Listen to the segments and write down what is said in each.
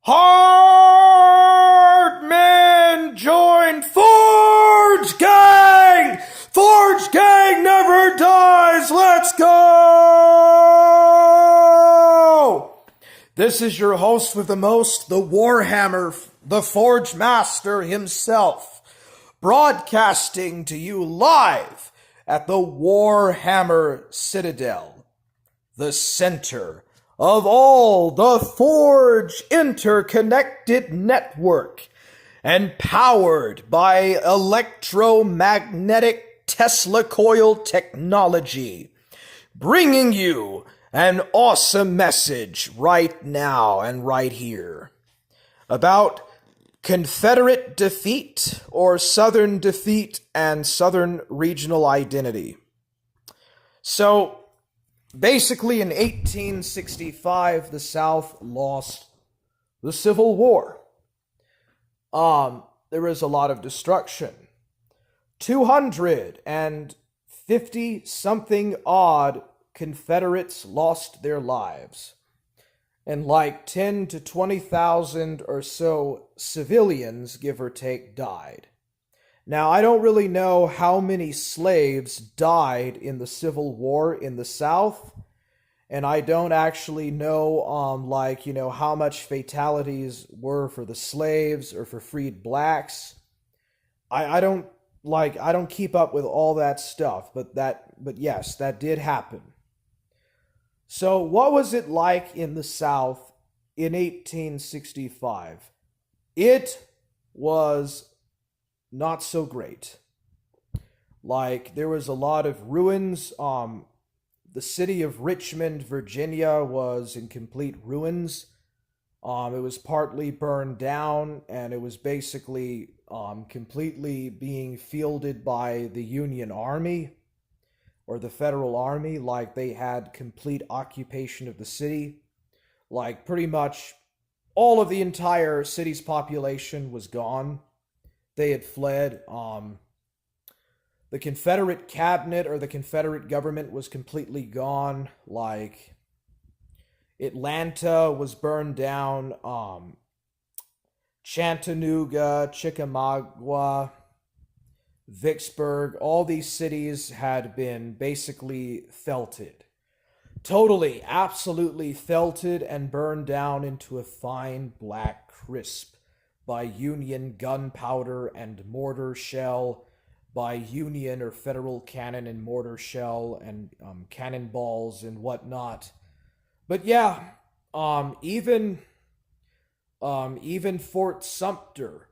Hard men join Forge Gang! Forge Gang never dies! Let's go! This is your host with the most, the Warhammer, the Forge Master himself, broadcasting to you live at the Warhammer Citadel, the center of all the Forge interconnected network, and powered by electromagnetic Tesla coil technology, bringing you an awesome message right now and right here about Confederate defeat or Southern defeat and Southern regional identity. So, basically, in 1865, the South lost the Civil War. There was a lot of destruction. 250-something odd Confederates lost their lives. And like 10 to 20,000 or so civilians, give or take, died. Now, I don't really know how many slaves died in the Civil War in the South, and I don't actually know, how much fatalities were for the slaves or for freed blacks. I don't keep up with all that stuff, but yes, that did happen. So, what was it like in the South in 1865? It was not so great. There was a lot of ruins. The city of Richmond, Virginia was in complete ruins. It was partly burned down, and it was basically completely being fielded by the Union Army or the Federal Army. They had complete occupation of the city. Pretty much all of the entire city's population was gone. They had fled. The Confederate cabinet or the Confederate government was completely gone. Atlanta was burned down. Chattanooga, Chickamauga, Vicksburg, all these cities had been basically felted. Totally, absolutely felted and burned down into a fine black crisp by Union gunpowder and mortar shell, by Union or Federal cannon and mortar shell and cannonballs and whatnot. But yeah, even Fort Sumter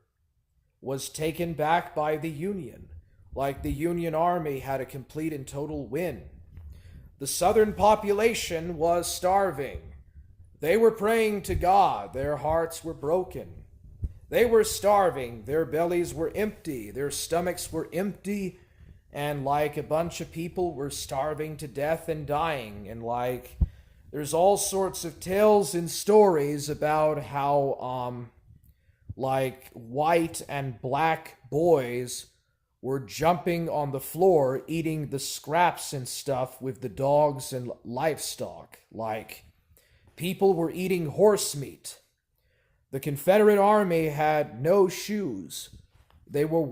was taken back by the Union. The Union Army had a complete and total win. The Southern population was starving. They were praying to God. Their hearts were broken. They were starving. Their bellies were empty. Their stomachs were empty. And a bunch of people were starving to death and dying. And there's all sorts of tales and stories about how white and black boys were jumping on the floor, eating the scraps and stuff with the dogs and livestock. People were eating horse meat. The Confederate Army had no shoes. They were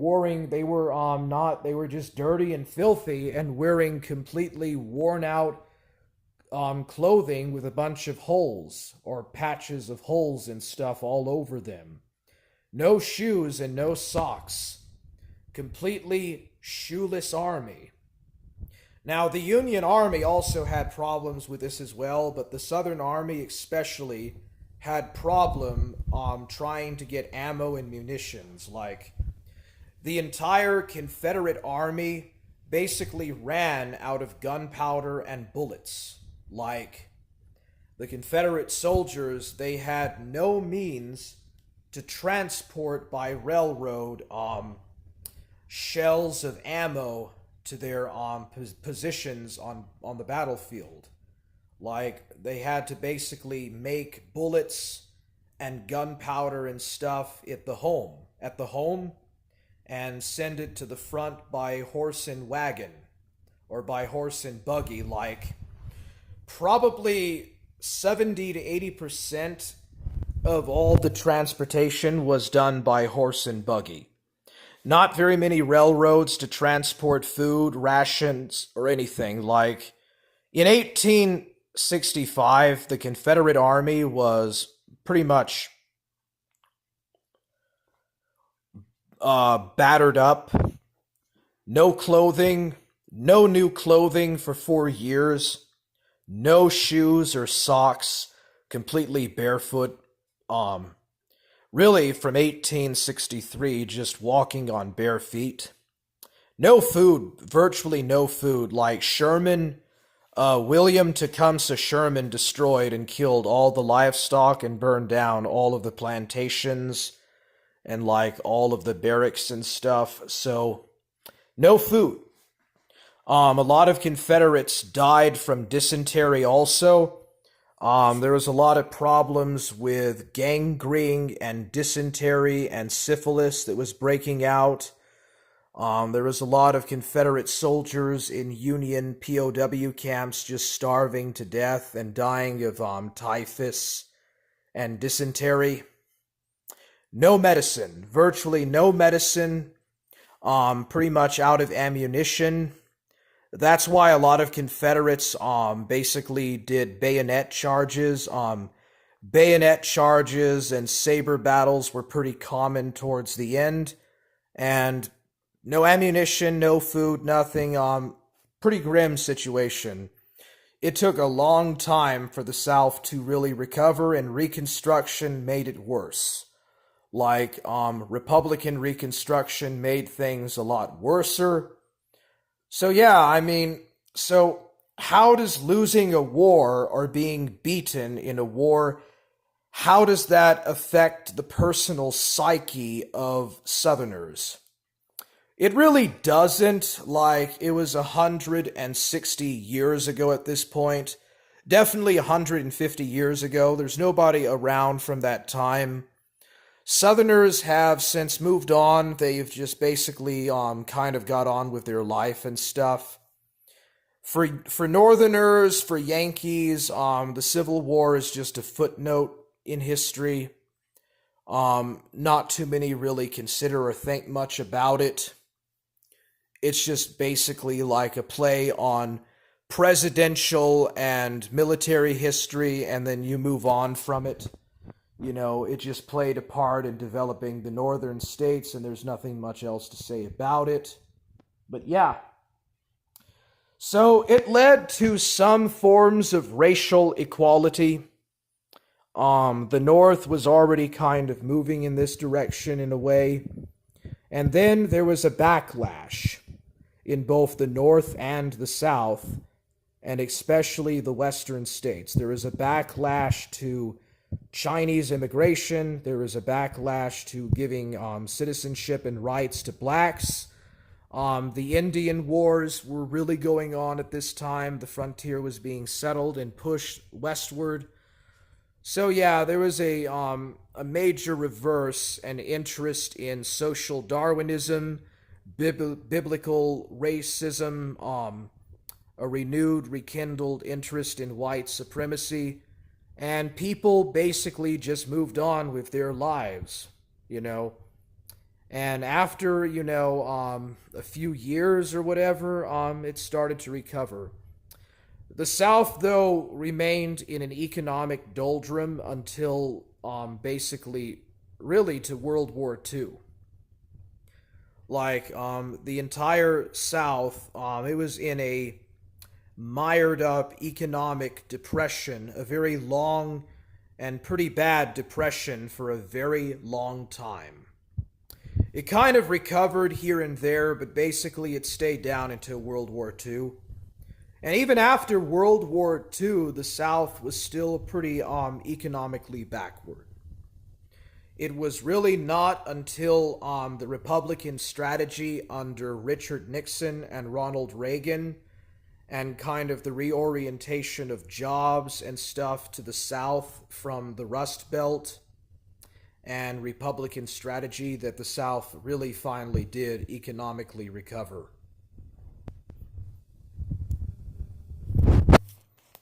just dirty and filthy and wearing completely worn out clothing with a bunch of holes or patches of holes and stuff all over them. No shoes and no socks. Completely shoeless army. Now, the Union Army also had problems with this as well, but the Southern Army especially had problem trying to get ammo and munitions. The entire Confederate Army basically ran out of gunpowder and bullets. The Confederate soldiers, they had no means to transport by railroad shells of ammo to their positions on the battlefield. They had to basically make bullets and gunpowder and stuff at the home, and send it to the front by horse and wagon, or by horse and buggy. Probably 70 to 80% of all the transportation was done by horse and buggy. Not very many railroads to transport food, rations, or anything. Like in 1865, the Confederate Army was pretty much battered up. No clothing, no new clothing for 4 years, no shoes or socks, completely barefoot. Um, Really, from 1863, just walking on bare feet. No food, virtually no food. Like Sherman, William Tecumseh Sherman destroyed and killed all the livestock and burned down all of the plantations and like all of the barracks and stuff. So, no food. A lot of Confederates died from dysentery also. There was a lot of problems with gangrene and dysentery and syphilis that was breaking out. There was a lot of Confederate soldiers in Union POW camps just starving to death and dying of typhus and dysentery. No medicine, virtually no medicine, pretty much out of ammunition. That's why a lot of Confederates basically did bayonet charges. Bayonet charges and saber battles were pretty common towards the end. And no ammunition, no food, nothing. Pretty grim situation. It took a long time for the South to really recover, and Reconstruction made it worse. Like, Republican Reconstruction made things a lot worser. So yeah, so how does losing a war or being beaten in a war, how does that affect the personal psyche of Southerners? It really doesn't. Like, it was 160 years ago at this point. Definitely 150 years ago. There's nobody around from that time. Southerners have since moved on. They've just basically kind of got on with their life and stuff. For Northerners, for Yankees, the Civil War is just a footnote in history. Not too many really consider or think much about it. It's just basically like a play on presidential and military history, and then you move on from it. You know, it just played a part in developing the northern states, and there's nothing much else to say about it. But yeah. So it led to some forms of racial equality. The North was already kind of moving in this direction in a way. And then there was a backlash in both the North and the South, and especially the Western states. There was a backlash to Chinese immigration. There was a backlash to giving citizenship and rights to blacks. The Indian Wars were really going on at this time. The frontier was being settled and pushed westward. So yeah, there was a major reverse and interest in social Darwinism, biblical racism, a renewed, rekindled interest in white supremacy. And people basically just moved on with their lives, you know. And after, a few years or whatever, it started to recover. The South, though, remained in an economic doldrum until basically, really, to World War II. Like, the entire South, it was in a mired up economic depression, a very long and pretty bad depression for a very long time. It kind of recovered here and there, but basically it stayed down until World War II. And even after World War II, the South was still pretty economically backward. It was really not until the Republican strategy under Richard Nixon and Ronald Reagan and kind of the reorientation of jobs and stuff to the South from the Rust Belt and Republican strategy that the South really finally did economically recover.